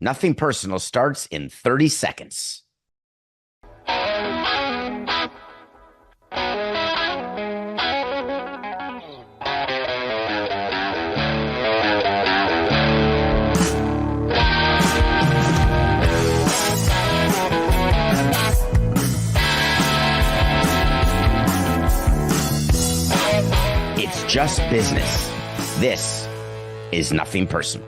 Nothing Personal starts in 30 seconds. It's just business. This is Nothing Personal.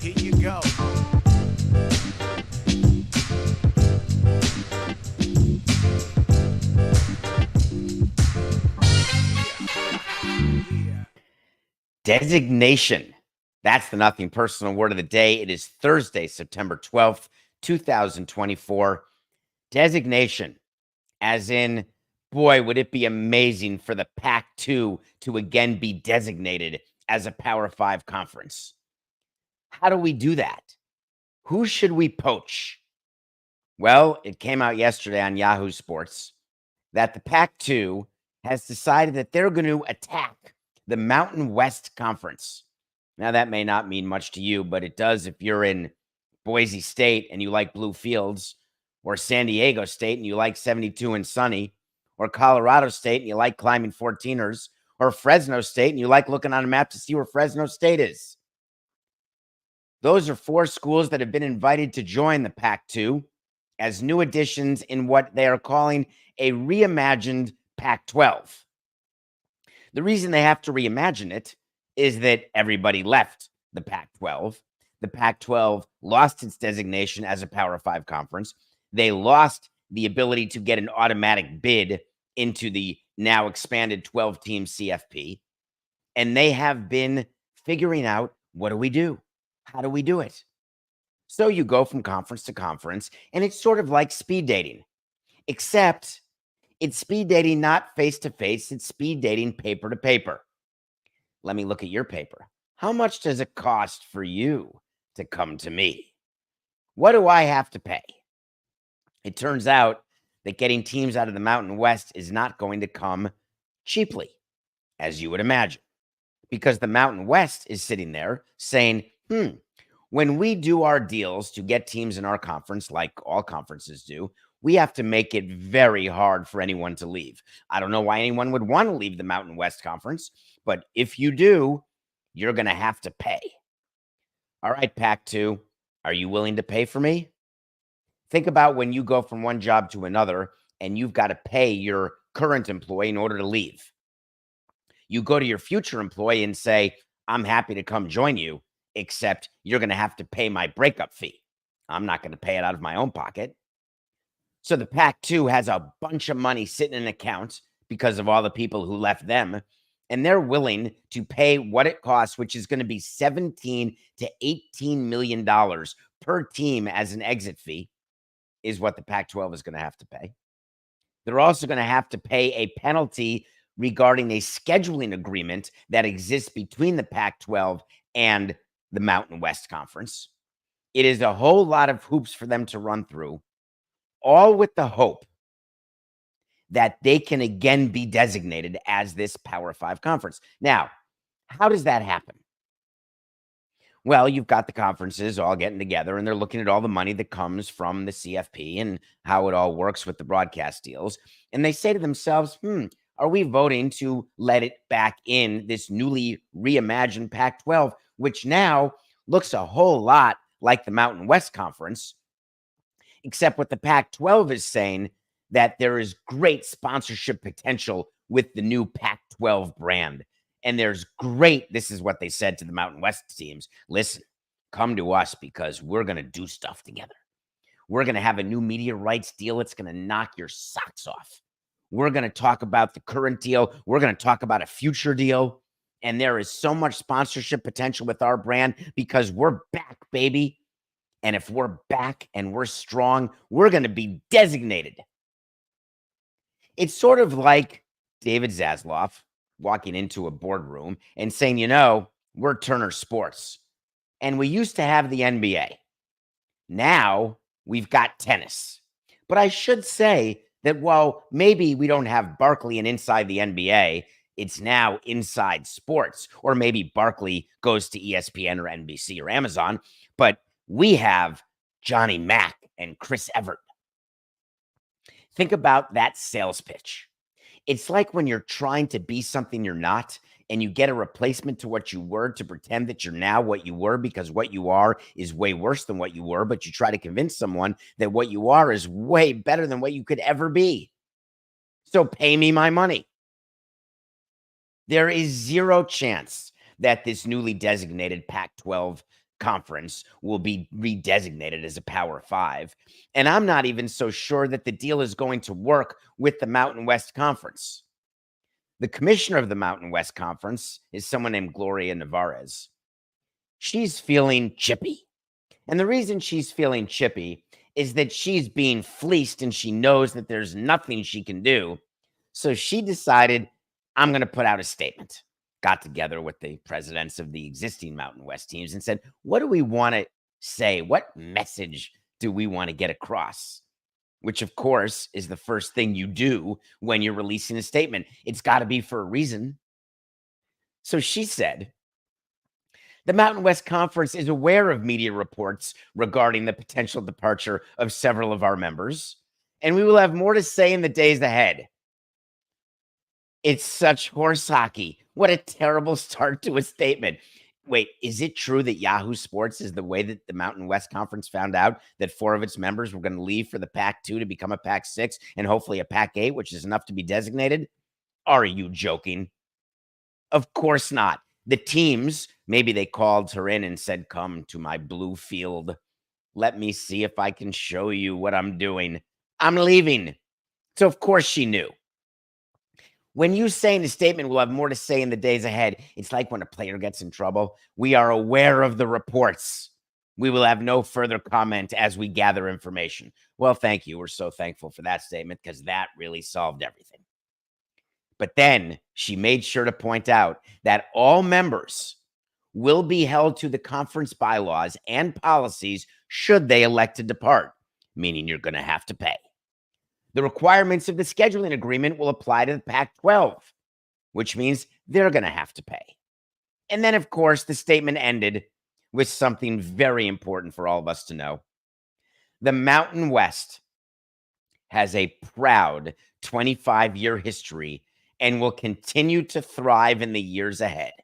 Here you go. Designation. That's the Nothing Personal word of the day. It is Thursday, September 12th, 2024. Designation, as in, boy, would it be amazing for the PAC-12 to again be designated as a Power 5 conference. How do we do that? Who should we poach? Well, it came out yesterday on Yahoo Sports that the PAC-12 has decided that they're going to attack the Mountain West Conference. Now, that may not mean much to you, but it does if you're in Boise State and you like blue fields, or San Diego State and you like 72 and sunny, or Colorado State and you like climbing 14ers, or Fresno State and you like looking on a map to see where Fresno State is. Those are four schools that have been invited to join the PAC-12 as new additions in what they are calling a reimagined PAC-12. The reason they have to reimagine it is that everybody left the Pac-12. The Pac-12 lost its designation as a Power 5 conference. They lost the ability to get an automatic bid into the now expanded 12-team CFP. And they have been figuring out, what do we do? How do we do it? So you go from conference to conference, and it's sort of like speed dating, except it's speed dating not face-to-face. It's speed dating paper to paper. Let me look at your paper. How much does it cost for you to come to me? What do I have to pay? It turns out that getting teams out of the Mountain West is not going to come cheaply, as you would imagine, because the Mountain West is sitting there saying, when we do our deals to get teams in our conference, like all conferences do, we have to make it very hard for anyone to leave. I don't know why anyone would want to leave the Mountain West Conference, but if you do, you're going to have to pay. All right, PAC-12, are you willing to pay for me? Think about when you go from one job to another and you've got to pay your current employee in order to leave. You go to your future employee and say, I'm happy to come join you, except you're going to have to pay my breakup fee. I'm not going to pay it out of my own pocket. So the PAC-12 has a bunch of money sitting in an account because of all the people who left them, and they're willing to pay what it costs, which is going to be $17 to $18 million per team as an exit fee, is what the Pac-12 is going to have to pay. They're also going to have to pay a penalty regarding a scheduling agreement that exists between the Pac-12 and the Mountain West Conference. It is a whole lot of hoops for them to run through, all with the hope that they can again be designated as this Power 5 conference. Now, how does that happen? Well, you've got the conferences all getting together, and they're looking at all the money that comes from the CFP and how it all works with the broadcast deals. And they say to themselves, are we voting to let it back in this newly reimagined Pac-12, which now looks a whole lot like the Mountain West Conference, except what the Pac-12 is saying, that there is great sponsorship potential with the new Pac-12 brand. And there's great, this is what they said to the Mountain West teams, listen, come to us because we're going to do stuff together. We're going to have a new media rights deal. It's going to knock your socks off. We're going to talk about the current deal. We're going to talk about a future deal. And there is so much sponsorship potential with our brand because we're back, baby. And if we're back and we're strong, we're going to be designated. It's sort of like David Zaslav walking into a boardroom and saying, we're Turner Sports. And we used to have the NBA. Now we've got tennis. But I should say that while maybe we don't have Barkley and inside the NBA, It's now Inside Sports, or maybe Barkley goes to ESPN or NBC or Amazon. But we have Johnny Mack and Chris Evert. Think about that sales pitch. It's like when you're trying to be something you're not, and you get a replacement to what you were to pretend that you're now what you were, because what you are is way worse than what you were, but you try to convince someone that what you are is way better than what you could ever be. So pay me my money. There is zero chance that this newly designated Pac-12 conference will be redesignated as a Power 5. And I'm not even so sure that the deal is going to work with the Mountain West Conference. The commissioner of the Mountain West Conference is someone named Gloria Nevarez. She's feeling chippy. And the reason she's feeling chippy is that she's being fleeced and she knows that there's nothing she can do. So she decided, I'm going to put out a statement. Got together with the presidents of the existing Mountain West teams and said, what do we want to say? What message do we want to get across? Which, of course, is the first thing you do when you're releasing a statement. It's got to be for a reason. So she said, the Mountain West Conference is aware of media reports regarding the potential departure of several of our members, and we will have more to say in the days ahead. It's such horse hockey. What a terrible start to a statement. Wait, is it true that Yahoo Sports is the way that the Mountain West Conference found out that 4 of its members were going to leave for the Pac-2 to become a Pac-6 and hopefully a Pac-8, which is enough to be designated? Are you joking? Of course not. The teams, maybe they called her in and said, come to my blue field. Let me see if I can show you what I'm doing. I'm leaving. So of course she knew. When you say in the statement, we'll have more to say in the days ahead, it's like when a player gets in trouble. We are aware of the reports. We will have no further comment as we gather information. Well, thank you. We're so thankful for that statement because that really solved everything. But then she made sure to point out that all members will be held to the conference bylaws and policies should they elect to depart, meaning you're going to have to pay. The requirements of the scheduling agreement will apply to the Pac-12, which means they're going to have to pay. And then, of course, the statement ended with something very important for all of us to know. The Mountain West has a proud 25-year history and will continue to thrive in the years ahead.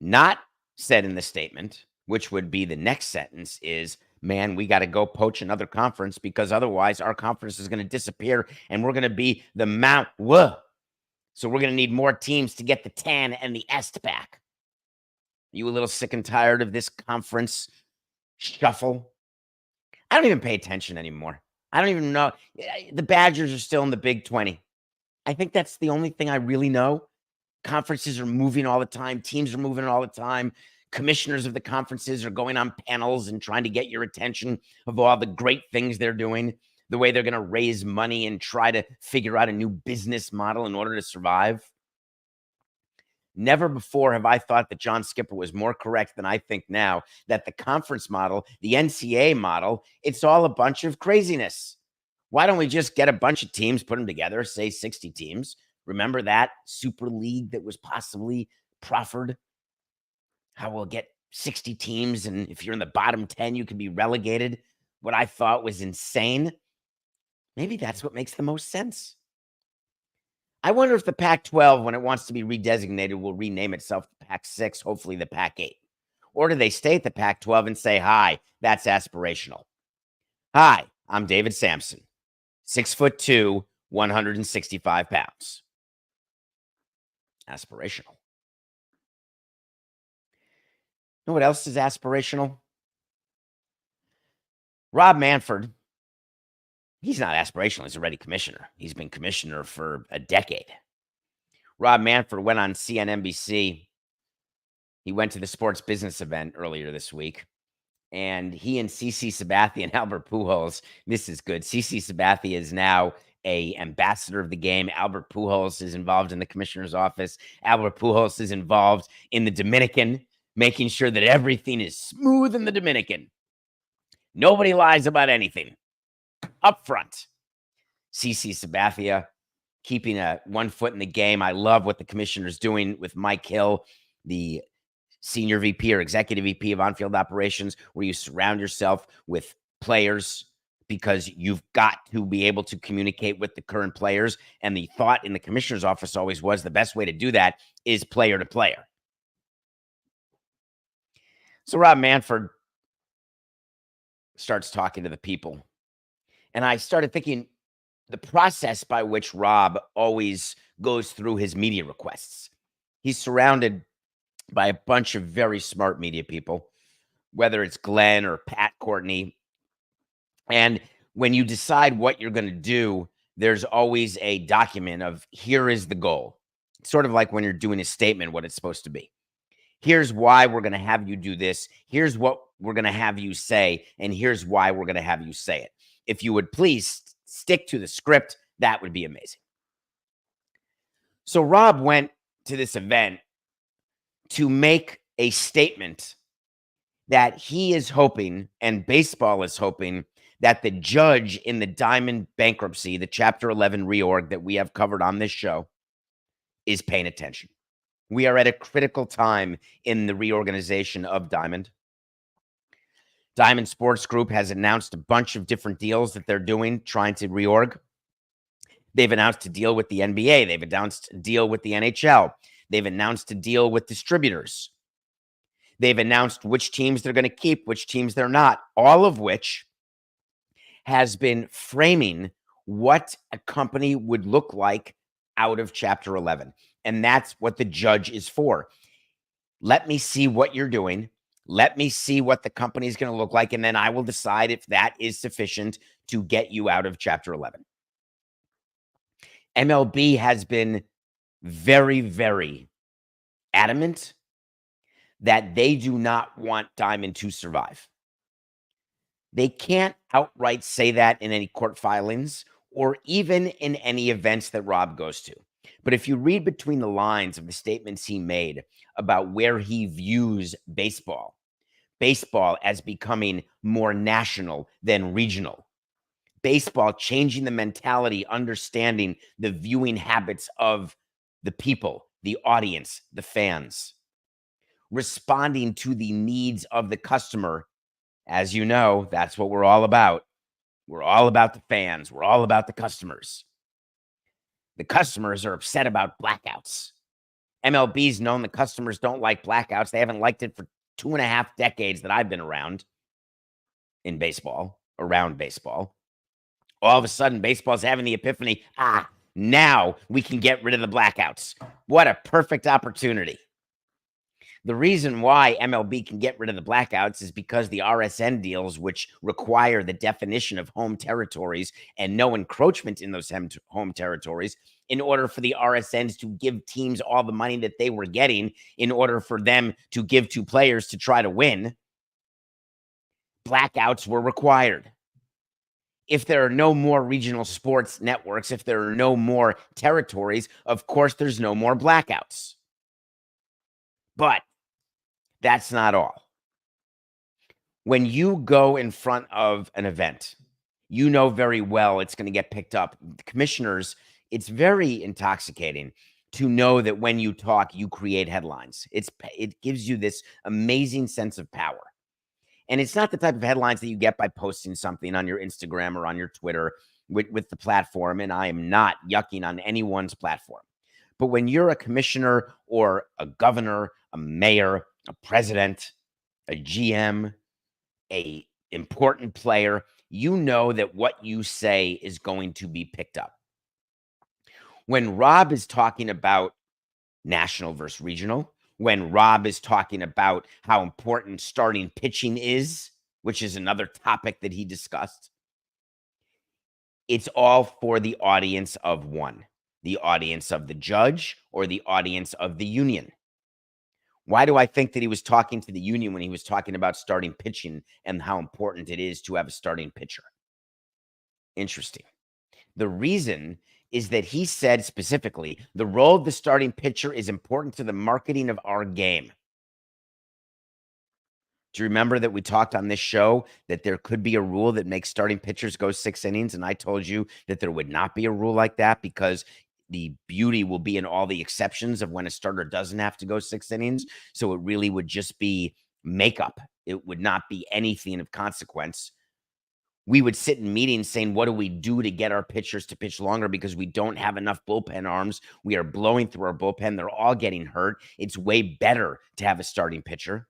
Not said in the statement, which would be the next sentence, is, man, we got to go poach another conference because otherwise our conference is going to disappear and we're going to be the Mount. Whoa. So we're going to need more teams to get the TAN and the EST back. Are you a little sick and tired of this conference shuffle? I don't even pay attention anymore. I don't even know. The Badgers are still in the Big 20. I think that's the only thing I really know. Conferences are moving all the time. Teams are moving all the time. Commissioners of the conferences are going on panels and trying to get your attention of all the great things they're doing, the way they're going to raise money and try to figure out a new business model in order to survive. Never before have I thought that John Skipper was more correct than I think now, that the conference model, the NCAA model, it's all a bunch of craziness. Why don't we just get a bunch of teams, put them together, say 60 teams? Remember that Super League that was possibly proffered? How we'll get 60 teams, and if you're in the bottom 10, you can be relegated. What I thought was insane. Maybe that's what makes the most sense. I wonder if the Pac-12, when it wants to be redesignated, will rename itself the Pac-6, hopefully the Pac-8. Or do they stay at the Pac-12 and say, hi, that's aspirational? Hi, I'm David Samson, 6'2", 165 pounds. Aspirational. You know what else is aspirational? Rob Manfred. He's not aspirational. He's already commissioner. He's been commissioner for a decade. Rob Manfred went on CNBC. He went to the sports business event earlier this week. And he and CC Sabathia and Albert Pujols, this is good. CC Sabathia is now an ambassador of the game. Albert Pujols is involved in the commissioner's office. Albert Pujols is involved in the Dominican, making sure that everything is smooth in the Dominican. Nobody lies about anything. Up front. CC Sabathia keeping one foot in the game. I love what the commissioner's doing with Mike Hill, the senior VP or executive VP of on-field operations, where you surround yourself with players because you've got to be able to communicate with the current players. And the thought in the commissioner's office always was the best way to do that is player to player. So Rob Manfred starts talking to the people. And I started thinking the process by which Rob always goes through his media requests. He's surrounded by a bunch of very smart media people, whether it's Glenn or Pat Courtney. And when you decide what you're going to do, there's always a document of here is the goal. It's sort of like when you're doing a statement, what it's supposed to be. Here's why we're going to have you do this. Here's what we're going to have you say. And here's why we're going to have you say it. If you would please stick to the script, that would be amazing. So Rob went to this event to make a statement that he is hoping, and baseball is hoping, that the judge in the Diamond bankruptcy, the Chapter 11 reorg that we have covered on this show, is paying attention. We are at a critical time in the reorganization of Diamond. Diamond Sports Group has announced a bunch of different deals that they're doing, trying to reorg. They've announced a deal with the NBA. They've announced a deal with the NHL. They've announced a deal with distributors. They've announced which teams they're going to keep, which teams they're not, all of which has been framing what a company would look like out of Chapter 11. And that's what the judge is for. Let me see what you're doing. Let me see what the company is going to look like, and then I will decide if that is sufficient to get you out of Chapter 11. MLB has been very, very adamant that they do not want Diamond to survive. They can't outright say that in any court filings or even in any events that Rob goes to. But if you read between the lines of the statements he made about where he views baseball as becoming more national than regional, baseball changing the mentality, understanding the viewing habits of the people, the audience, the fans, responding to the needs of the customer. As you know, that's what we're all about. We're all about the fans. We're all about the customers. The customers are upset about blackouts. MLB's known the customers don't like blackouts. They haven't liked it for 2.5 decades that I've been around in baseball, around baseball. All of a sudden, baseball's having the epiphany. Now we can get rid of the blackouts. What a perfect opportunity. The reason why MLB can get rid of the blackouts is because the RSN deals, which require the definition of home territories and no encroachment in those home territories, in order for the RSNs to give teams all the money that they were getting in order for them to give to players to try to win, blackouts were required. If there are no more regional sports networks, if there are no more territories, of course, there's no more blackouts. But that's not all. When you go in front of an event, you know very well it's going to get picked up. The commissioners, it's very intoxicating to know that when you talk, you create headlines. It gives you this amazing sense of power. And it's not the type of headlines that you get by posting something on your Instagram or on your Twitter with the platform. And I am not yucking on anyone's platform. But when you're a commissioner or a governor, a mayor, a president, a GM, a important player, you know that what you say is going to be picked up. When Rob is talking about national versus regional, when Rob is talking about how important starting pitching is, which is another topic that he discussed, it's all for the audience of one, the audience of the judge or the audience of the union. Why do I think that he was talking to the union when he was talking about starting pitching and how important it is to have a starting pitcher? Interesting. The reason is that he said specifically, the role of the starting pitcher is important to the marketing of our game. Do you remember that we talked on this show that there could be a rule that makes starting pitchers go 6 innings? And I told you that there would not be a rule like that because The beauty will be in all the exceptions of when a starter doesn't have to go 6 innings. So it really would just be makeup. It would not be anything of consequence. We would sit in meetings saying, what do we do to get our pitchers to pitch longer because we don't have enough bullpen arms? We are blowing through our bullpen. They're all getting hurt. It's way better to have a starting pitcher.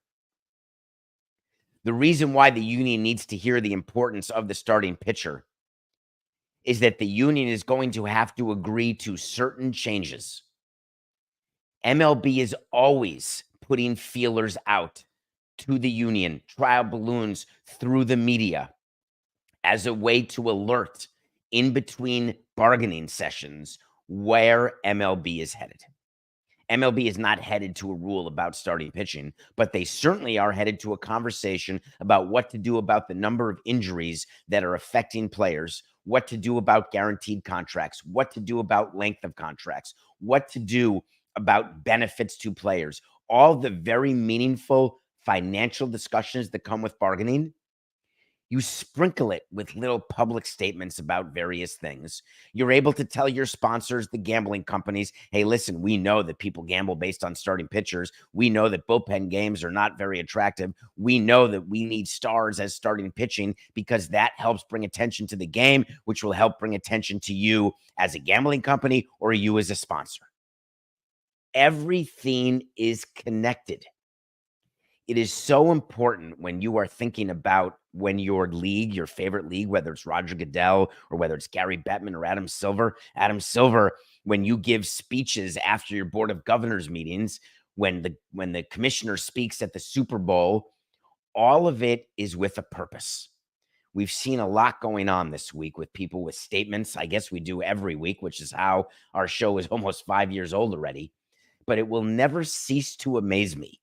The reason why the union needs to hear the importance of the starting pitcher is that the union is going to have to agree to certain changes. MLB is always putting feelers out to the union, trial balloons through the media, as a way to alert in between bargaining sessions where MLB is headed. MLB is not headed to a rule about starting pitching, but they certainly are headed to a conversation about what to do about the number of injuries that are affecting players, what to do about guaranteed contracts, what to do about length of contracts, what to do about benefits to players, all the very meaningful financial discussions that come with bargaining. You sprinkle it with little public statements about various things. You're able to tell your sponsors, the gambling companies, hey, listen, we know that people gamble based on starting pitchers. We know that bullpen games are not very attractive. We know that we need stars as starting pitching because that helps bring attention to the game, which will help bring attention to you as a gambling company or you as a sponsor. Everything is connected. It is so important when you are thinking about when your league, your favorite league, whether it's Roger Goodell or whether it's Gary Bettman or Adam Silver, when you give speeches after your board of governors meetings, when the commissioner speaks at the Super Bowl, all of it is with a purpose. We've seen a lot going on this week with people with statements. I guess we do every week, which is how our show is almost 5 years old already. But it will never cease to amaze me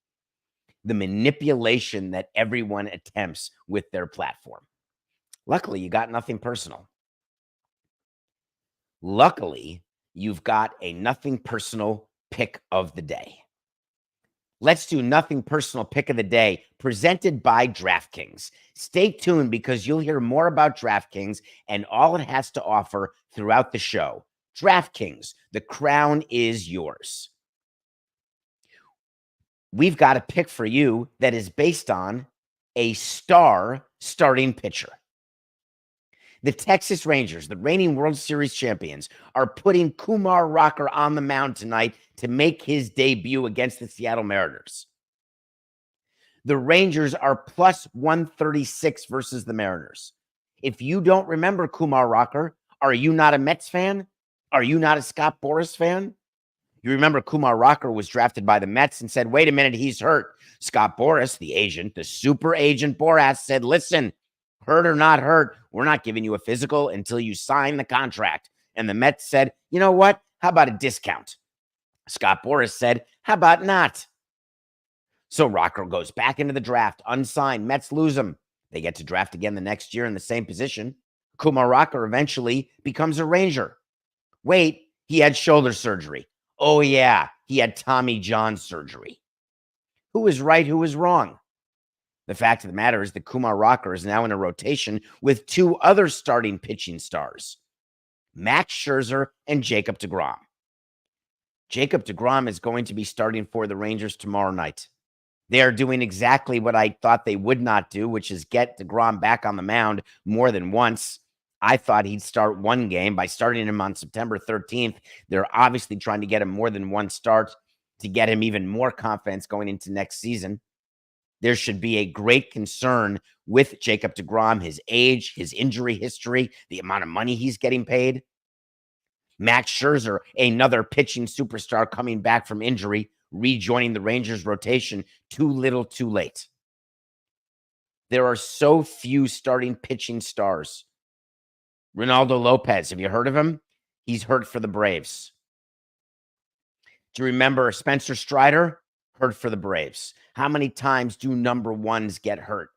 the manipulation that everyone attempts with their platform. Luckily, you got nothing personal. Luckily, you've got a nothing personal pick of the day. Let's do nothing personal pick of the day presented by DraftKings. Stay tuned because you'll hear more about DraftKings and all it has to offer throughout the show. DraftKings, the crown is yours. We've got a pick for you that is based on a star starting pitcher. The Texas Rangers, the reigning World Series champions, are putting Kumar Rocker on the mound tonight to make his debut against the Seattle Mariners. The Rangers are plus 136 versus the Mariners. If you don't remember Kumar Rocker, are you not a Mets fan? Are you not a Scott Boras fan? You remember Kumar Rocker was drafted by the Mets and said, wait a minute, he's hurt. Scott Boras, the agent, the super agent Boras said, listen, hurt or not hurt, we're not giving you a physical until you sign the contract. And the Mets said, you know what? How about a discount? Scott Boras said, how about not? So Rocker goes back into the draft, unsigned. Mets lose him. They get to draft again the next year in the same position. Kumar Rocker eventually becomes a Ranger. Wait, he had shoulder surgery. Oh, yeah, he had Tommy John surgery. Who is right? Who is wrong? The fact of the matter is that Kumar Rocker is now in a rotation with two other starting pitching stars, Max Scherzer and Jacob deGrom. Jacob deGrom is going to be starting for the Rangers tomorrow night. They are doing exactly what I thought they would not do, which is get deGrom back on the mound more than once. I thought he'd start one game. By starting him on September 13th, they're obviously trying to get him more than one start to get him even more confidence going into next season. There should be a great concern with Jacob deGrom, his age, his injury history, the amount of money he's getting paid. Max Scherzer, another pitching superstar coming back from injury, rejoining the Rangers rotation too little, too late. There are so few starting pitching stars. Ronaldo Lopez, have you heard of him? He's hurt for the Braves. Do you remember Spencer Strider? Hurt for the Braves. How many times do number ones get hurt?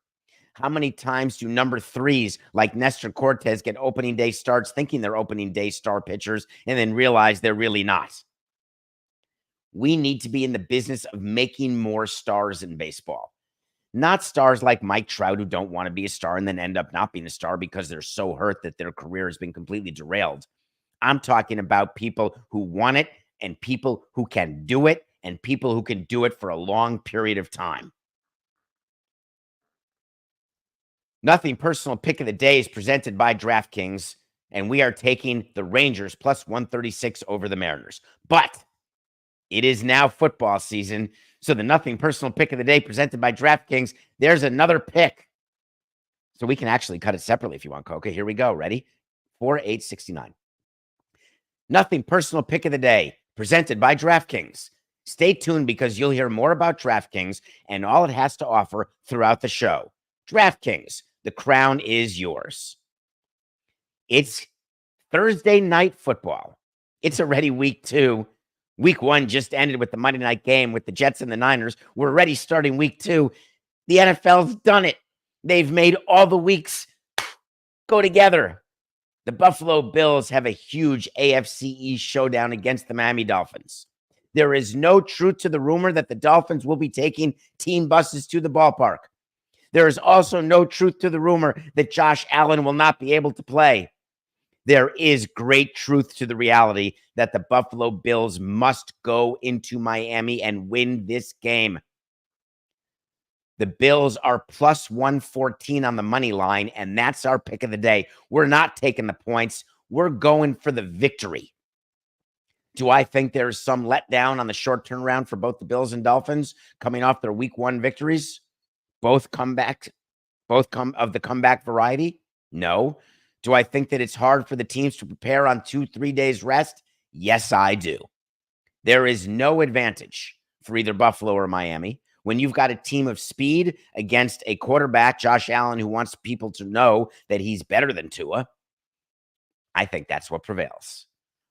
How many times do number threes like Nestor Cortez get opening day starts thinking they're opening day star pitchers and then realize they're really not? We need to be in the business of making more stars in baseball. Not stars like Mike Trout who don't want to be a star and then end up not being a star because they're so hurt that their career has been completely derailed. I'm talking about people who want it and people who can do it and people who can do it for a long period of time. Nothing Personal Pick of the Day is presented by DraftKings, and we are taking the Rangers plus 136 over the Mariners. But it is now football season, so the Nothing Personal Pick of the Day presented by DraftKings, there's another pick. So we can actually cut it separately if you want, Coca. Here we go. Ready? 4-8-69. Nothing Personal Pick of the Day presented by DraftKings. Stay tuned because you'll hear more about DraftKings and all it has to offer throughout the show. DraftKings, the crown is yours. It's Thursday night football. It's already week 2. Week 1 just ended with the Monday night game with the Jets and the Niners. We're already starting week 2. The NFL's done it. They've made all the weeks go together. The Buffalo Bills have a huge AFC East showdown against the Miami Dolphins. There is no truth to the rumor that the Dolphins will be taking team buses to the ballpark. There is also no truth to the rumor that Josh Allen will not be able to play. There is great truth to the reality that the Buffalo Bills must go into Miami and win this game. The Bills are plus 114 on the money line, and that's our pick of the day. We're not taking the points. We're going for the victory. Do I think there's some letdown on the short turnaround for both the Bills and Dolphins coming off their week 1 victories? Both of the comeback variety? No. Do I think that it's hard for the teams to prepare on 2-3 days rest? Yes, I do. There is no advantage for either Buffalo or Miami when you've got a team of speed against a quarterback, Josh Allen, who wants people to know that he's better than Tua. I think that's what prevails.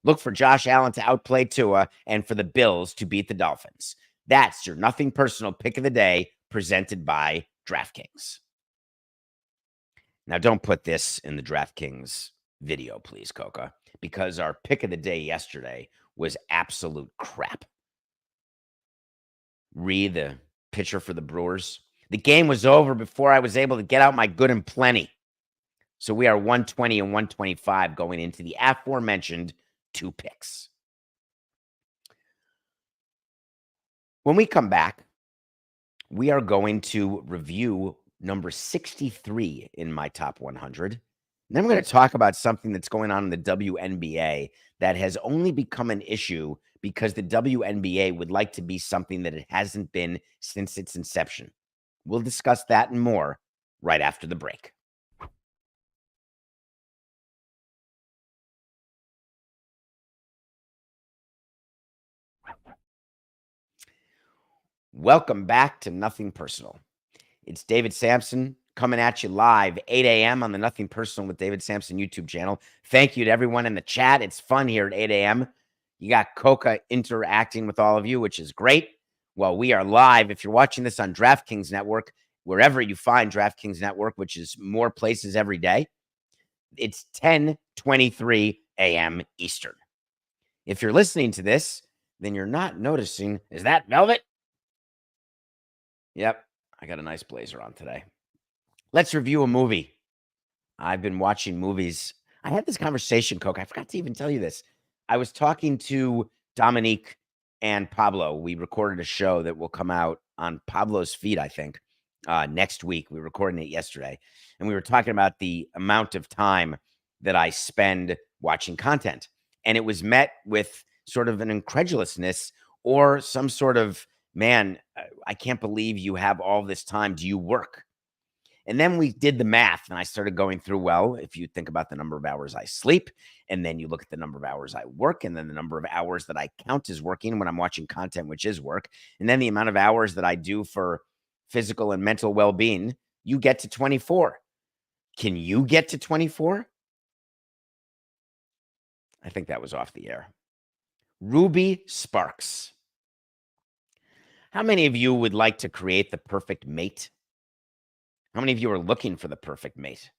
Look for Josh Allen to outplay Tua and for the Bills to beat the Dolphins. That's your Nothing Personal Pick of the Day presented by DraftKings. Now, don't put this in the DraftKings video, please, Coca, because our pick of the day yesterday was absolute crap. The pitcher for the Brewers. The game was over before I was able to get out my good and plenty. So we are 120 and 125 going into the aforementioned 2 picks. When we come back, we are going to review number 63 in my top 100. And then we're going to talk about something that's going on in the WNBA that has only become an issue because the WNBA would like to be something that it hasn't been since its inception. We'll discuss that and more right after the break. Welcome back to Nothing Personal. It's David Samson coming at you live, 8 a.m. on the Nothing Personal with David Samson YouTube channel. Thank you to everyone in the chat. It's fun here at 8 a.m. You got Coca interacting with all of you, which is great. Well, we are live. If you're watching this on DraftKings Network, wherever you find DraftKings Network, which is more places every day, it's 10:23 a.m. Eastern. If you're listening to this, then you're not noticing. Is that velvet? Yep. I got a nice blazer on today. Let's review a movie. I've been watching movies. I had this conversation, Coke. I forgot to even tell you this. I was talking to Dominique and Pablo. We recorded a show that will come out on Pablo's feed, I think, next week. We were recording it yesterday. And we were talking about the amount of time that I spend watching content. And it was met with sort of an incredulousness or some sort of, man, I can't believe you have all this time. Do you work? And then we did the math and I started going through, well, if you think about the number of hours I sleep, and then you look at the number of hours I work, and then the number of hours that I count as working when I'm watching content, which is work, and then the amount of hours that I do for physical and mental well-being, you get to 24. Can you get to 24? I think that was off the air. Ruby Sparks. How many of you would like to create the perfect mate? How many of you are looking for the perfect mate?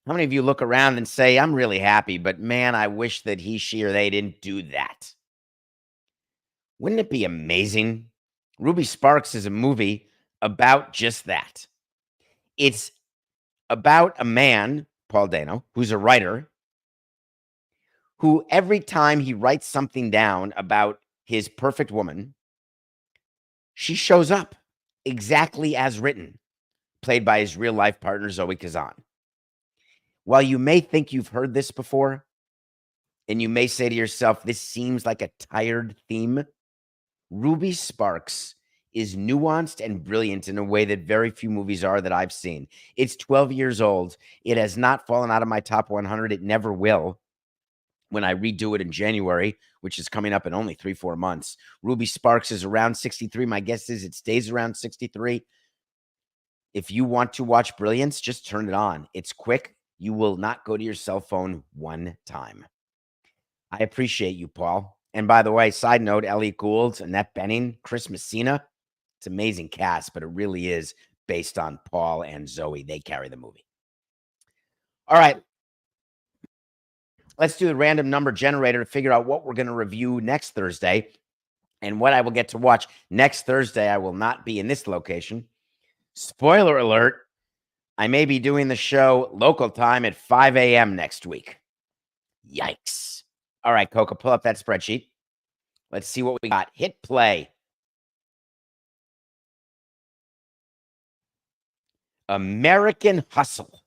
How many of you look around and say, I'm really happy, but man, I wish that he, she, or they didn't do that? Wouldn't it be amazing? Ruby Sparks is a movie about just that. It's about a man, Paul Dano, who's a writer, who every time he writes something down about his perfect woman, she shows up exactly as written, played by his real-life partner, Zoe Kazan. While you may think you've heard this before, and you may say to yourself, this seems like a tired theme, Ruby Sparks is nuanced and brilliant in a way that very few movies are that I've seen. It's 12 years old. It has not fallen out of my top 100. It never will. When I redo it in January, which is coming up in only 3-4 months, Ruby Sparks is around 63. My guess is it stays around 63. If you want to watch brilliance, just turn it on. It's quick. You will not go to your cell phone one time. I appreciate you, Paul. And by the way, side note, Elliot Gould, Annette Bening, Chris Messina. It's amazing cast, but it really is based on Paul and Zoe. They carry the movie. All right. Let's do the random number generator to figure out what we're going to review next Thursday and what I will get to watch. Next Thursday, I will not be in this location. Spoiler alert, I may be doing the show local time at 5 a.m. next week. Yikes. All right, Coca, pull up that spreadsheet. Let's see what we got. Hit play. American Hustle.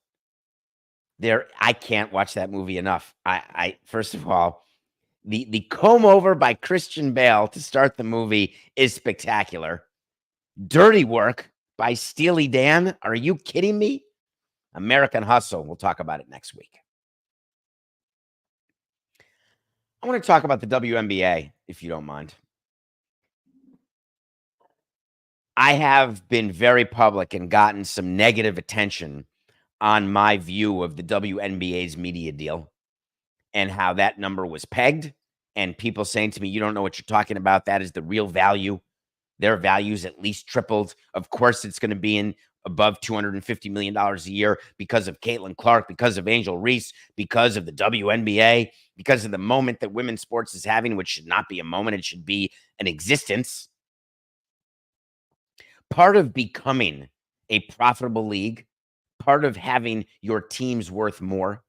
I can't watch that movie enough. I first of all, the comb over by Christian Bale to start the movie is spectacular. Dirty Work by Steely Dan. Are you kidding me? American Hustle. We'll talk about it next week. I want to talk about the WNBA, if you don't mind. I have been very public and gotten some negative attention on my view of the WNBA's media deal and how that number was pegged, and people saying to me, you don't know what you're talking about. That is the real value. Their value's at least tripled. Of course, it's going to be in above $250 million a year because of Caitlin Clark, because of Angel Reese, because of the WNBA, because of the moment that women's sports is having, which should not be a moment. It should be an existence. Part of becoming a profitable league, part of having your teams worth more,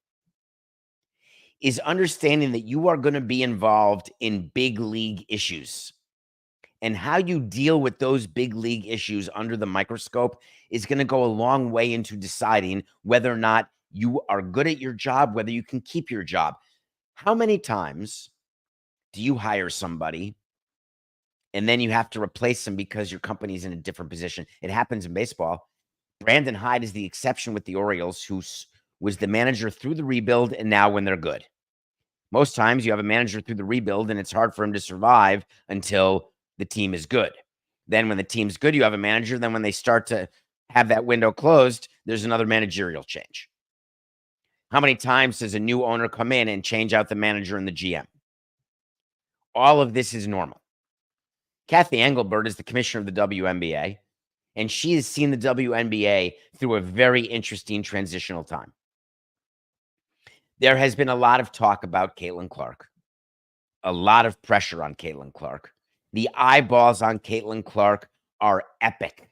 is understanding that you are going to be involved in big league issues. And how you deal with those big league issues under the microscope is going to go a long way into deciding whether or not you are good at your job, whether you can keep your job. How many times do you hire somebody and then you have to replace them because your company's in a different position? It happens in baseball. Brandon Hyde is the exception with the Orioles, who was the manager through the rebuild and now when they're good. Most times you have a manager through the rebuild and it's hard for him to survive until the team is good. Then when the team's good, you have a manager. Then when they start to have that window closed, there's another managerial change. How many times does a new owner come in and change out the manager and the GM? All of this is normal. Cath Engelbert is the commissioner of the WNBA, and she has seen the WNBA through a very interesting transitional time. There has been a lot of talk about Caitlin Clark, a lot of pressure on Caitlin Clark. The eyeballs on Caitlin Clark are epic.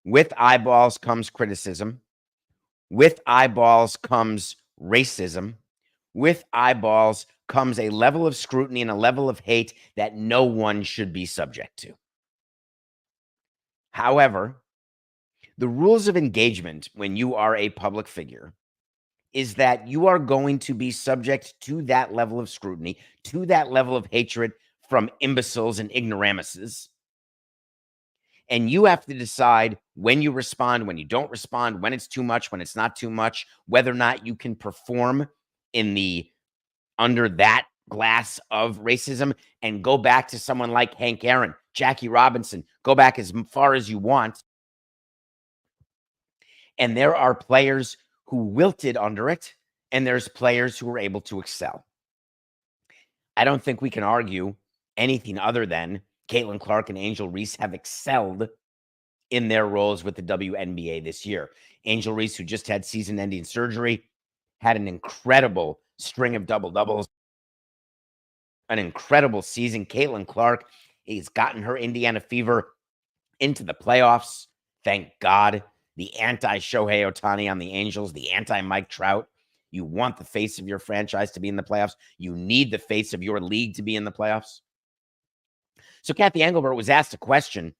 With eyeballs comes criticism. With eyeballs comes racism. With eyeballs comes a level of scrutiny and a level of hate that no one should be subject to. However, the rules of engagement when you are a public figure is that you are going to be subject to that level of scrutiny, to that level of hatred from imbeciles and ignoramuses. And you have to decide when you respond, when you don't respond, when it's too much, when it's not too much, whether or not you can perform under that glass of racism and go back to someone like Hank Aaron, Jackie Robinson, go back as far as you want. And there are players who wilted under it, and there's players who were able to excel. I don't think we can argue anything other than Caitlin Clark and Angel Reese have excelled in their roles with the WNBA this year. Angel Reese, who just had season-ending surgery, had an incredible string of double-doubles, an incredible season. Caitlin Clark has gotten her Indiana Fever into the playoffs. Thank God. The anti-Shohei Ohtani on the Angels, the anti-Mike Trout. You want the face of your franchise to be in the playoffs. You need the face of your league to be in the playoffs. So Cath Engelbert was asked a question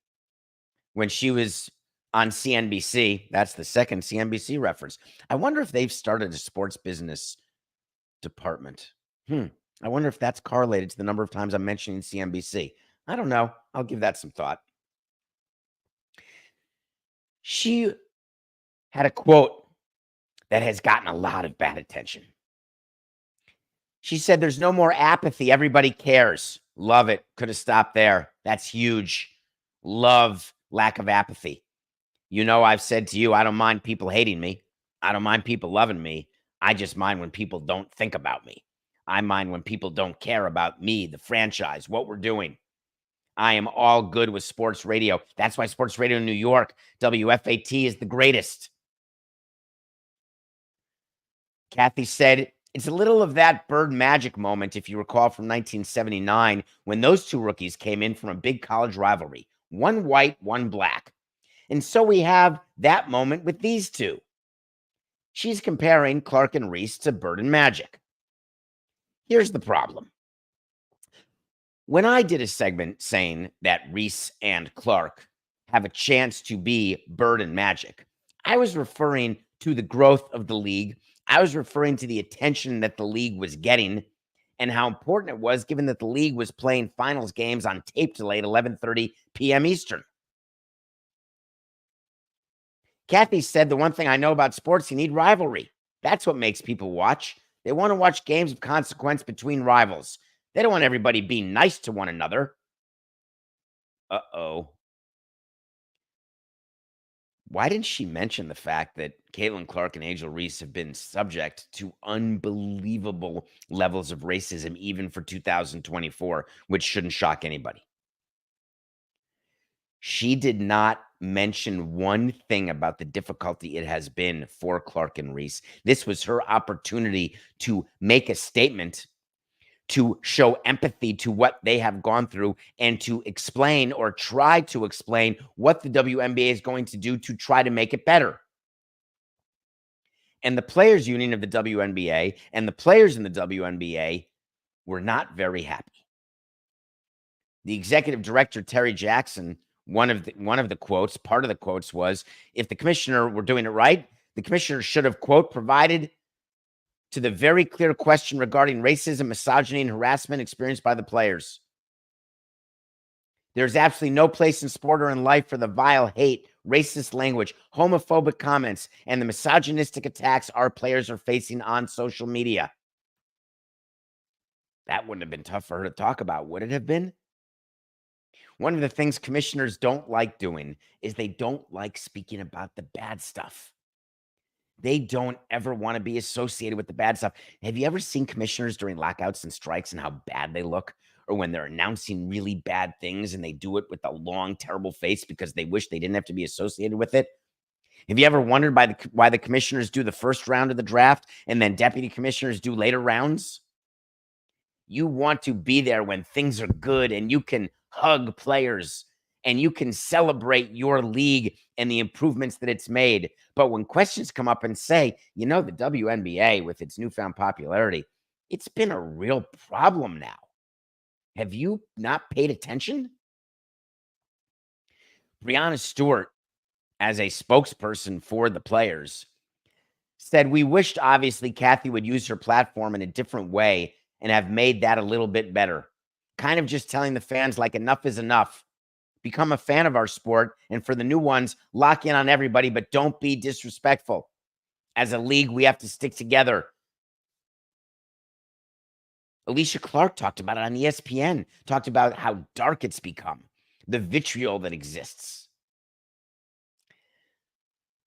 when she was on CNBC. That's the second CNBC reference. I wonder if they've started a sports business department. I wonder if that's correlated to the number of times I'm mentioning CNBC. I don't know. I'll give that some thought. She had a quote that has gotten a lot of bad attention. She said, "There's no more apathy. Everybody cares." Love it. Could have stopped there. That's huge. Love lack of apathy. You know, I've said to you, I don't mind people hating me. I don't mind people loving me. I just mind when people don't think about me. I mind when people don't care about me, the franchise, what we're doing. I am all good with sports radio. That's why sports radio in New York, WFAT, is the greatest. Kathy said, it's a little of that Bird Magic moment, if you recall, from 1979, when those two rookies came in from a big college rivalry, one white, one black. And so we have that moment with these two. She's comparing Clark and Reese to Bird and Magic. Here's the problem. When I did a segment saying that Reese and Clark have a chance to be Bird and Magic, I was referring to the growth of the league. I was referring to the attention that the league was getting and how important it was, given that the league was playing finals games on tape delay at 11:30 p.m. Eastern. Kathy said, the one thing I know about sports, you need rivalry. That's what makes people watch. They want to watch games of consequence between rivals. They don't want everybody being nice to one another. Uh-oh. Why didn't she mention the fact that Caitlin Clark and Angel Reese have been subject to unbelievable levels of racism, even for 2024, which shouldn't shock anybody? She did not mention one thing about the difficulty it has been for Clark and Reese. This was her opportunity to make a statement, to show empathy to what they have gone through, and to explain or try to explain what the WNBA is going to do to try to make it better. And the players union of the WNBA and the players in the WNBA were not very happy. The executive director, Terry Jackson, one of the quotes, part of the quotes was, if the commissioner were doing it right, the commissioner should have, quote, provided to the very clear question regarding racism, misogyny, and harassment experienced by the players. There's absolutely no place in sport or in life for the vile hate, racist language, homophobic comments, and the misogynistic attacks our players are facing on social media. That wouldn't have been tough for her to talk about, would it have been? One of the things commissioners don't like doing is they don't like speaking about the bad stuff. They don't ever want to be associated with the bad stuff. Have you ever seen commissioners during lockouts and strikes and how bad they look? Or when they're announcing really bad things and they do it with a long, terrible face because they wish they didn't have to be associated with it? Have you ever wondered why the commissioners do the first round of the draft and then deputy commissioners do later rounds? You want to be there when things are good and you can hug players and you can celebrate your league and the improvements that it's made. But when questions come up and say, you know, the WNBA with its newfound popularity, it's been a real problem now. Have you not paid attention? Breanna Stewart, as a spokesperson for the players, said, we wished, obviously, Kathy would use her platform in a different way and have made that a little bit better. Kind of just telling the fans, like, enough is enough. Become a fan of our sport. And for the new ones, lock in on everybody, but don't be disrespectful. As a league, we have to stick together. Alicia Clark talked about it on ESPN, talked about how dark it's become, the vitriol that exists.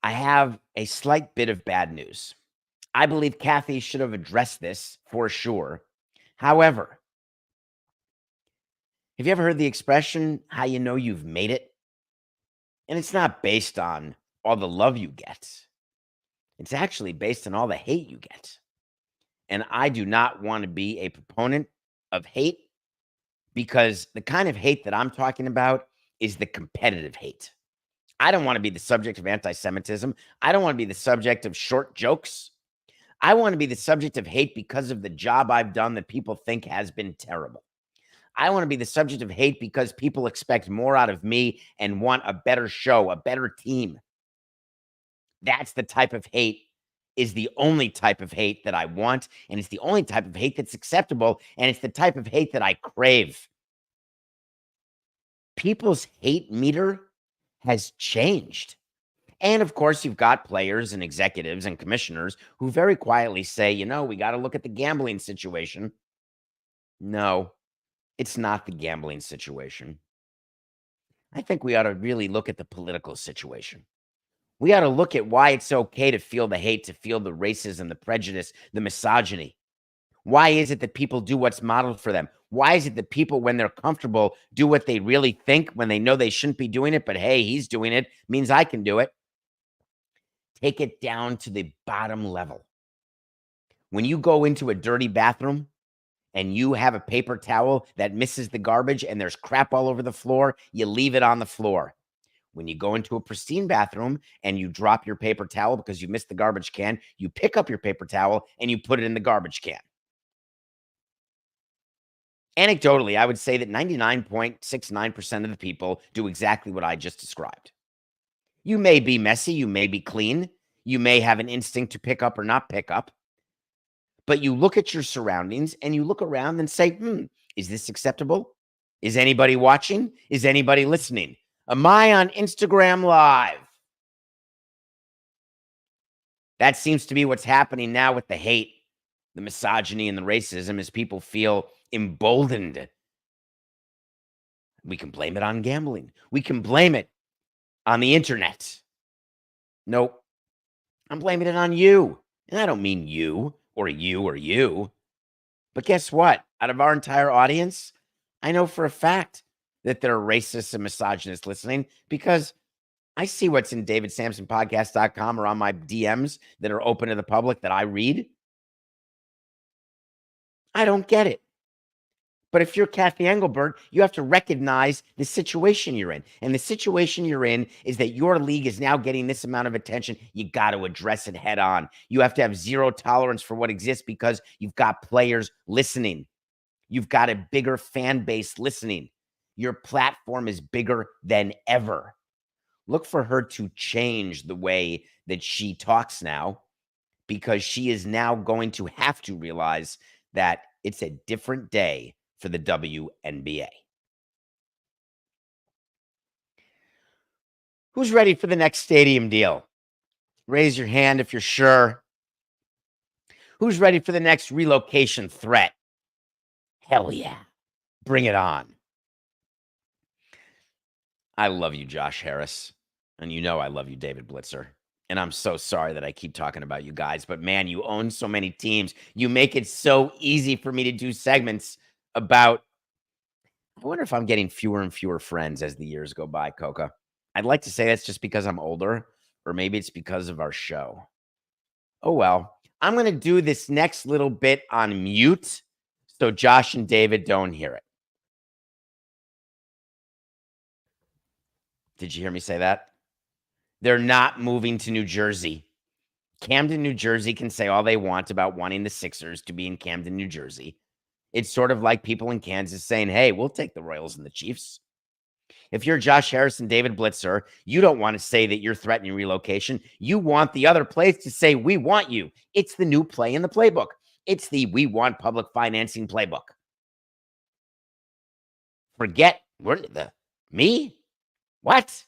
I have a slight bit of bad news. I believe Kathy should have addressed this for sure. However, have you ever heard the expression, how you know you've made it? And it's not based on all the love you get. It's actually based on all the hate you get. And I do not want to be a proponent of hate, because the kind of hate that I'm talking about is the competitive hate. I don't want to be the subject of anti-Semitism. I don't want to be the subject of short jokes. I want to be the subject of hate because of the job I've done that people think has been terrible. I want to be the subject of hate because people expect more out of me and want a better show, a better team. That's the type of hate is the only type of hate that I want, and it's the only type of hate that's acceptable, and it's the type of hate that I crave. People's hate meter has changed. And of course, you've got players and executives and commissioners who very quietly say, we got to look at the gambling situation. No, it's not the gambling situation. I think we ought to really look at the political situation. We ought to look at why it's okay to feel the hate, to feel the racism, the prejudice, the misogyny. Why is it that people do what's modeled for them? Why is it that people, when they're comfortable, do what they really think when they know they shouldn't be doing it, but hey, he's doing it, means I can do it? Take it down to the bottom level. When you go into a dirty bathroom and you have a paper towel that misses the garbage and there's crap all over the floor, you leave it on the floor. When you go into a pristine bathroom and you drop your paper towel because you missed the garbage can, you pick up your paper towel and you put it in the garbage can. Anecdotally, I would say that 99.69% of the people do exactly what I just described. You may be messy, you may be clean, you may have an instinct to pick up or not pick up, but you look at your surroundings and you look around and say, is this acceptable? Is anybody watching? Is anybody listening? Am I on Instagram Live? That seems to be what's happening now with the hate, the misogyny, and the racism as people feel emboldened. We can blame it on gambling. We can blame it on the internet. Nope. I'm blaming it on you. And I don't mean you or you or you. But guess what? Out of our entire audience, I know for a fact that there are racists and misogynists listening because I see what's in davidsamsonpodcast.com or on my DMs that are open to the public that I read. I don't get it. But if you're Cath Engelbert, you have to recognize the situation you're in. And the situation you're in is that your league is now getting this amount of attention. You got to address it head on. You have to have zero tolerance for what exists because you've got players listening. You've got a bigger fan base listening. Your platform is bigger than ever. Look for her to change the way that she talks now because she is now going to have to realize that it's a different day for the WNBA. Who's ready for the next stadium deal? Raise your hand if you're sure. Who's ready for the next relocation threat? Hell yeah. Bring it on. I love you, Josh Harris. And you know I love you, David Blitzer. And I'm so sorry that I keep talking about you guys. But man, you own so many teams. You make it so easy for me to do segments about. I wonder if I'm getting fewer and fewer friends as the years go by, Coca. I'd like to say that's just because I'm older, or maybe it's because of our show. Oh, well. I'm going to do this next little bit on mute so Josh and David don't hear it. Did you hear me say that? They're not moving to New Jersey. Camden, New Jersey can say all they want about wanting the Sixers to be in Camden, New Jersey. It's sort of like people in Kansas saying, hey, we'll take the Royals and the Chiefs. If you're Josh Harris and David Blitzer, you don't want to say that you're threatening relocation. You want the other place to say, we want you. It's the new play in the playbook. It's the we want public financing playbook. Forget me? What?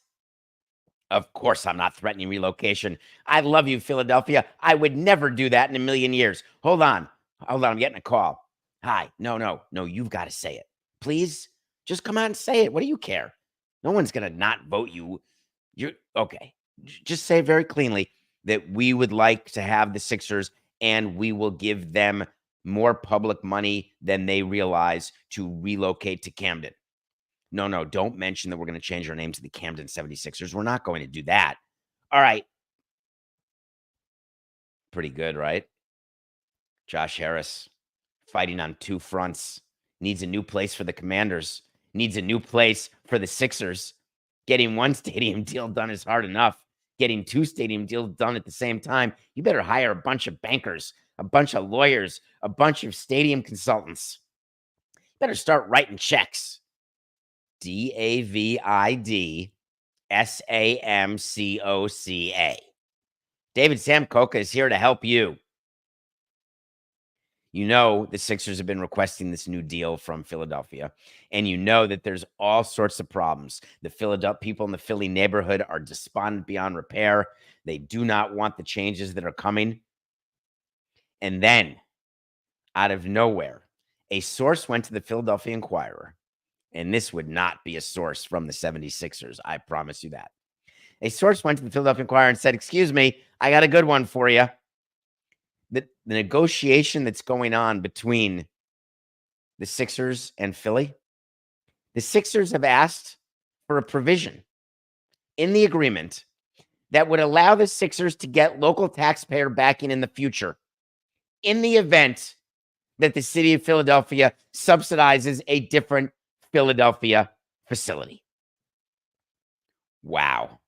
Of course, I'm not threatening relocation. I love you, Philadelphia. I would never do that in a million years. Hold on. I'm getting a call. Hi. No, you've got to say it. Please, just come out and say it. What do you care? No one's going to not vote you. You're okay. Just say very cleanly that we would like to have the Sixers and we will give them more public money than they realize to relocate to Camden. No, don't mention that we're going to change our name to the Camden 76ers. We're not going to do that. All right. Pretty good, right? Josh Harris fighting on two fronts. Needs a new place for the Commanders. Needs a new place for the Sixers. Getting one stadium deal done is hard enough. getting 2 stadium deals done at the same time, you better hire a bunch of bankers, a bunch of lawyers, a bunch of stadium consultants. You better start writing checks. DAVID SAMCOCA. David Sam Coca is here to help you. You know the Sixers have been requesting this new deal from Philadelphia, and you know that there's all sorts of problems. The Philadelphia people in the Philly neighborhood are despondent beyond repair. They do not want the changes that are coming. And then, out of nowhere, a source went to the Philadelphia Inquirer, and this would not be a source from the 76ers, I promise you that. A source went to the Philadelphia Inquirer and said, "Excuse me, I got a good one for you." The negotiation that's going on between the Sixers and Philly, the Sixers have asked for a provision in the agreement that would allow the Sixers to get local taxpayer backing in the future in the event that the city of Philadelphia subsidizes a different Philadelphia facility. Wow.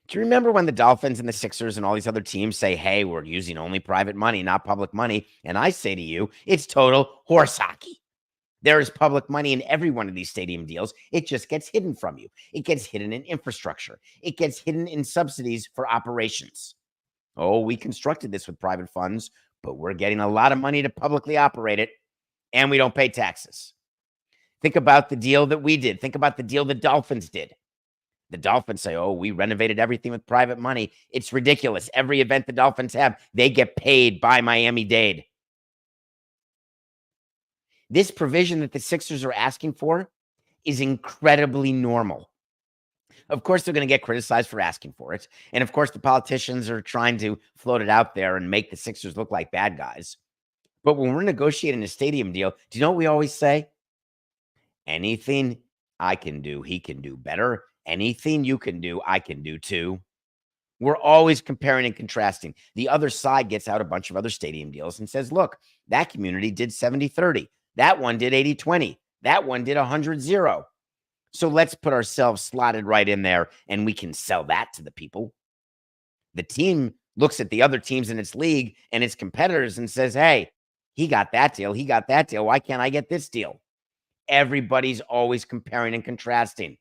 Do you remember when the Dolphins and the Sixers and all these other teams say, hey, we're using only private money, not public money? And I say to you, it's total horse hockey. There is public money in every one of these stadium deals. It just gets hidden from you. It gets hidden in infrastructure. It gets hidden in subsidies for operations. Oh, we constructed this with private funds, but we're getting a lot of money to publicly operate it, and we don't pay taxes. Think about the deal that we did. Think about the deal the Dolphins did. The Dolphins say, oh, we renovated everything with private money. It's ridiculous. Every event the Dolphins have, they get paid by Miami-Dade. This provision that the Sixers are asking for is incredibly normal. Of course, they're going to get criticized for asking for it. And of course, the politicians are trying to float it out there and make the Sixers look like bad guys. But when we're negotiating a stadium deal, do you know what we always say? Anything I can do, he can do better. Anything you can do, I can do too. We're always comparing and contrasting. The other side gets out a bunch of other stadium deals and says, look, that community did 70-30. That one did 80-20. That one did 100-0. So let's put ourselves slotted right in there and we can sell that to the people. The team looks at the other teams in its league and its competitors and says, hey, he got that deal. He got that deal. Why can't I get this deal? Everybody's always comparing and contrasting.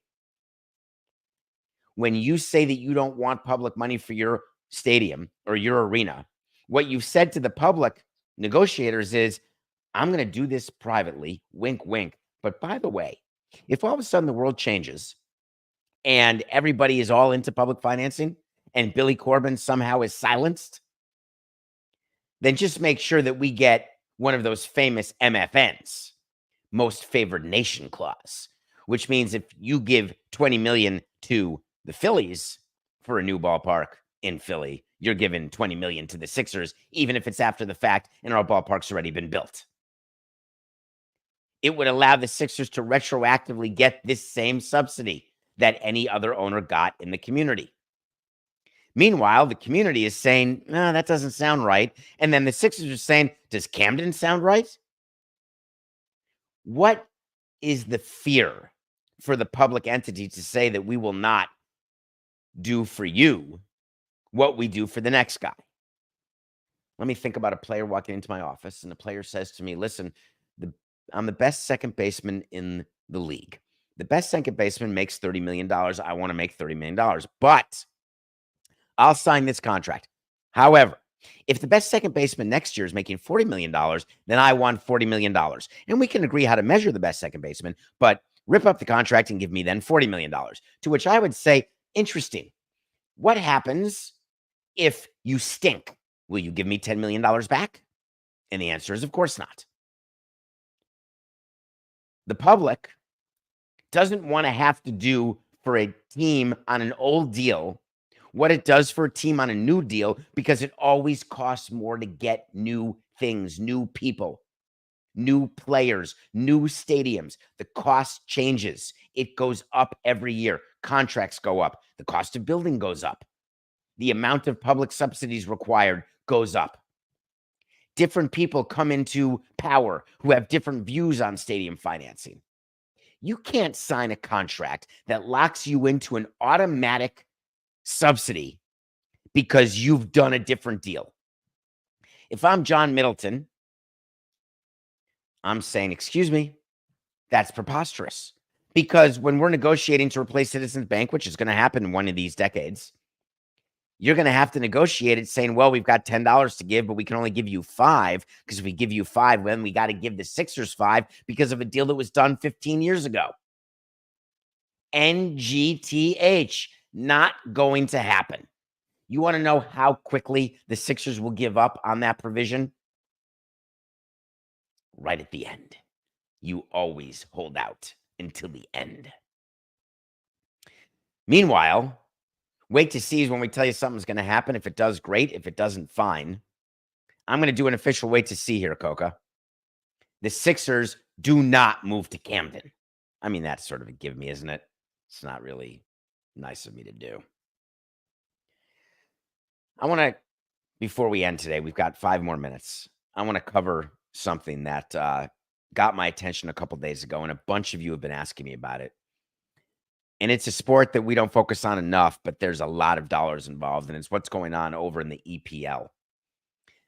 When you say that you don't want public money for your stadium or your arena, what you've said to the public negotiators is, I'm going to do this privately, wink, wink. But by the way, if all of a sudden the world changes and everybody is all into public financing and Billy Corbin somehow is silenced, then just make sure that we get one of those famous MFNs, most favored nation clause, which means if you give $20 million to the Phillies for a new ballpark in Philly, you're giving $20 million to the Sixers, even if it's after the fact and our ballpark's already been built. It would allow the Sixers to retroactively get this same subsidy that any other owner got in the community. Meanwhile, the community is saying, no, that doesn't sound right. And then the Sixers are saying, does Camden sound right? What is the fear for the public entity to say that we will not do for you what we do for the next guy? Let me think about a player walking into my office and the player says to me, listen, I'm the best second baseman in the league. The best second baseman makes $30 million. I want to make $30 million, but I'll sign this contract. However, if the best second baseman next year is making $40 million, then I want $40 million. And we can agree how to measure the best second baseman, but rip up the contract and give me then $40 million. To which I would say, interesting. What happens if you stink? Will you give me $10 million back? And the answer is, of course not. The public doesn't want to have to do for a team on an old deal what it does for a team on a new deal, because it always costs more to get new things, new people, new players, new stadiums. The cost changes. It goes up every year. Contracts go up. The cost of building goes up. The amount of public subsidies required goes up. Different people come into power who have different views on stadium financing. You can't sign a contract that locks you into an automatic subsidy because you've done a different deal. If I'm John Middleton, I'm saying, excuse me, that's preposterous. Because when we're negotiating to replace Citizens Bank, which is going to happen in one of these decades, you're going to have to negotiate it saying, well, we've got $10 to give, but we can only give you $5 because if we give you $5, then we got to give the Sixers $5 because of a deal that was done 15 years ago. NGTH, not going to happen. You want to know how quickly the Sixers will give up on that provision? Right at the end. You always hold out until the end. Meanwhile, wait to see is when we tell you something's going to happen. If it does, great. If it doesn't, fine. I'm going to do an official wait to see here, Coca. The Sixers do not move to Camden. I mean, that's sort of a give me, isn't it? It's not really nice of me to do. I want to, before we end today, we've got 5 more minutes. I want to cover something that got my attention a couple days ago, and a bunch of you have been asking me about it. And it's a sport that we don't focus on enough, but there's a lot of dollars involved, and it's what's going on over in the EPL.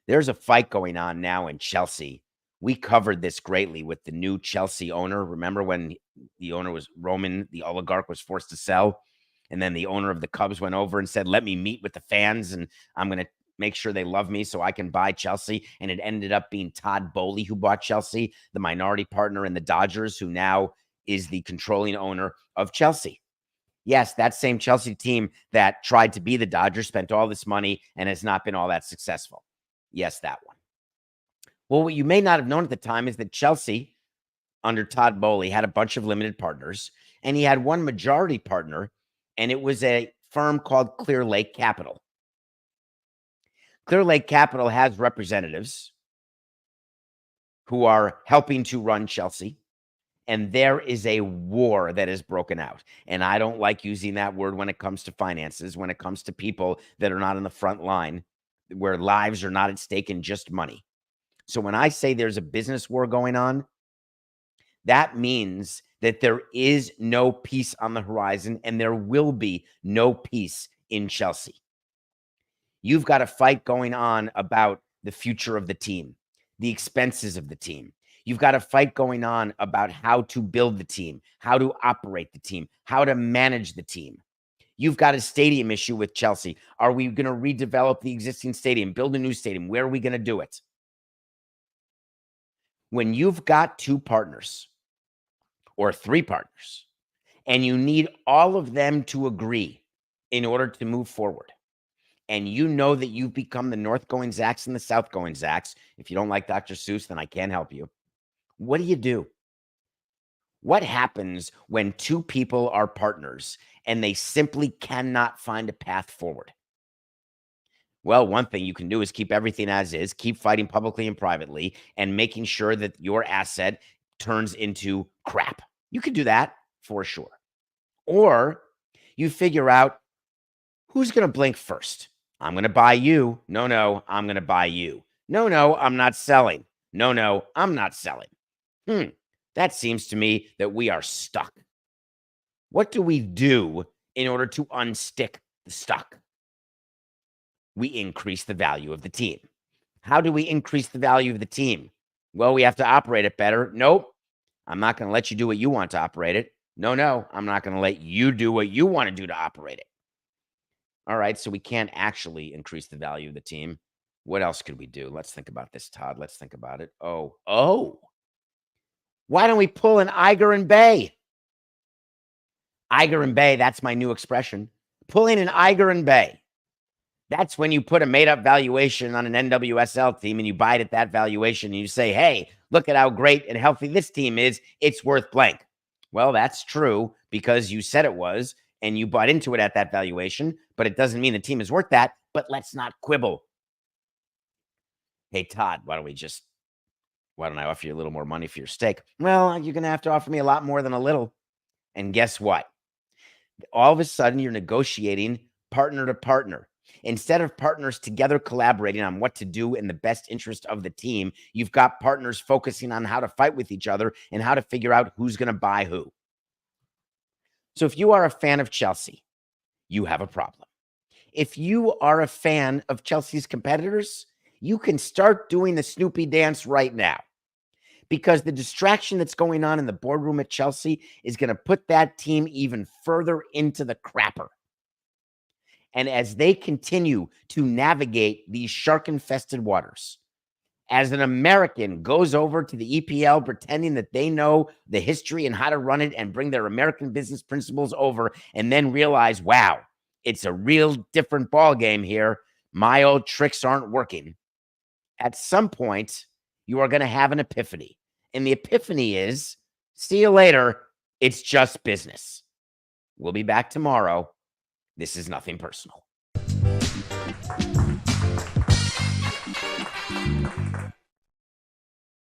There's a fight going on now in Chelsea. We covered this greatly with the new Chelsea owner. Remember when the owner was Roman, the oligarch, was forced to sell? And then the owner of the Cubs went over and said, let me meet with the fans, and I'm going to make sure they love me so I can buy Chelsea. And it ended up being Todd Boehly who bought Chelsea, the minority partner in the Dodgers, who now is the controlling owner of Chelsea. Yes, that same Chelsea team that tried to be the Dodgers spent all this money and has not been all that successful. Yes, that one. Well, what you may not have known at the time is that Chelsea, under Todd Boehly, had a bunch of limited partners, and he had one majority partner, and it was a firm called Clear Lake Capital. Clear Lake Capital has representatives who are helping to run Chelsea, and there is a war that has broken out. And I don't like using that word when it comes to finances, when it comes to people that are not on the front line, where lives are not at stake in just money. So when I say there's a business war going on, that means that there is no peace on the horizon, and there will be no peace in Chelsea. You've got a fight going on about the future of the team, the expenses of the team. You've got a fight going on about how to build the team, how to operate the team, how to manage the team. You've got a stadium issue with Chelsea. Are we going to redevelop the existing stadium, build a new stadium? Where are we going to do it? When you've got 2 partners or 3 partners, and you need all of them to agree in order to move forward, and you know that you've become the North going Zacks and the South going Zacks, if you don't like Dr. Seuss, then I can't help you. What do? What happens when 2 people are partners and they simply cannot find a path forward? Well, one thing you can do is keep everything as is, keep fighting publicly and privately, and making sure that your asset turns into crap. You can do that for sure. Or you figure out who's going to blink first. I'm going to buy you. No, I'm going to buy you. No, I'm not selling. No, I'm not selling. That seems to me that we are stuck. What do we do in order to unstick the stuck? We increase the value of the team. How do we increase the value of the team? Well, we have to operate it better. Nope. I'm not going to let you do what you want to operate it. No, I'm not going to let you do what you want to do to operate it. All right, so we can't actually increase the value of the team. What else could we do? Let's think about this, Todd. Let's think about it. Oh. Why don't we pull an Iger and Bay? Iger and Bay, that's my new expression. Pulling an Iger and Bay. That's when you put a made-up valuation on an NWSL team and you buy it at that valuation and you say, hey, look at how great and healthy this team is. It's worth blank. Well, that's true because you said it was and you bought into it at that valuation, but it doesn't mean the team is worth that. But let's not quibble. Hey, Todd, why don't I offer you a little more money for your stake? Well, you're going to have to offer me a lot more than a little. And guess what? All of a sudden, you're negotiating partner to partner. Instead of partners together collaborating on what to do in the best interest of the team, you've got partners focusing on how to fight with each other and how to figure out who's going to buy who. So if you are a fan of Chelsea, you have a problem. If you are a fan of Chelsea's competitors, you can start doing the Snoopy dance right now, because the distraction that's going on in the boardroom at Chelsea is going to put that team even further into the crapper. And as they continue to navigate these shark-infested waters, as an American goes over to the EPL pretending that they know the history and how to run it and bring their American business principles over, and then realize, wow, it's a real different ball game here. My old tricks aren't working. At some point, you are going to have an epiphany. And the epiphany is, see you later. It's just business. We'll be back tomorrow. This is nothing personal.